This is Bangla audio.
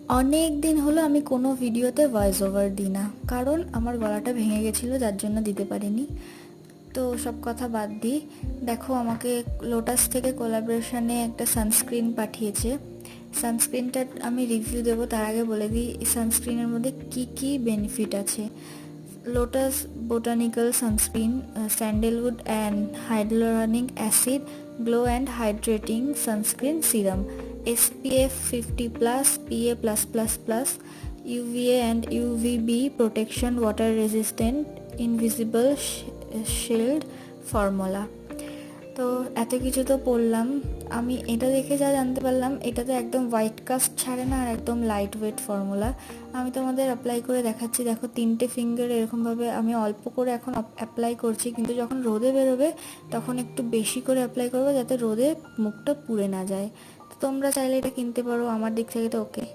অনেক দিন হলো আমি কোনো ভিডিওতে ভয়েস ওভার দিই না, কারণ আমার গলাটা ভেঙে গেছিলো, যার জন্য দিতে পারিনি। তো সব কথা বাদ দিই, দেখো আমাকে লোটাস থেকে কোলাবোরেশনে একটা সানস্ক্রিন পাঠিয়েছে। সানস্ক্রিনটা আমি রিভিউ দেবো, তার আগে বলে দিই এই সানস্ক্রিনের মধ্যে কি কি বেনিফিট আছে। Lotus botanical sunscreen, sandalwood and hyaluronic acid glow and hydrating sunscreen serum, SPF 50+, PA+++, UVA and UVB protection, water resistant, invisible shield formula. তো এত কিছু তো পড়লাম, আমি এটা দেখে যা জানতে পারলাম এটাতে একদম হোয়াইট কাস্ট ছাড়ে না, আর একদম লাইট ওয়েট ফর্মুলা। আমি তোমাদের অ্যাপ্লাই করে দেখাচ্ছি, দেখো 3টে ফিঙ্গার এরকমভাবে আমি অল্প করে এখন অ্যাপ্লাই করছি, কিন্তু যখন রোদে বেরোবে তখন একটু বেশি করে অ্যাপ্লাই করবো যাতে রোদে মুখটা পুড়ে না যায়। তো তোমরা চাইলে এটা কিনতে পারো, আমার দিক থেকে তো ওকে।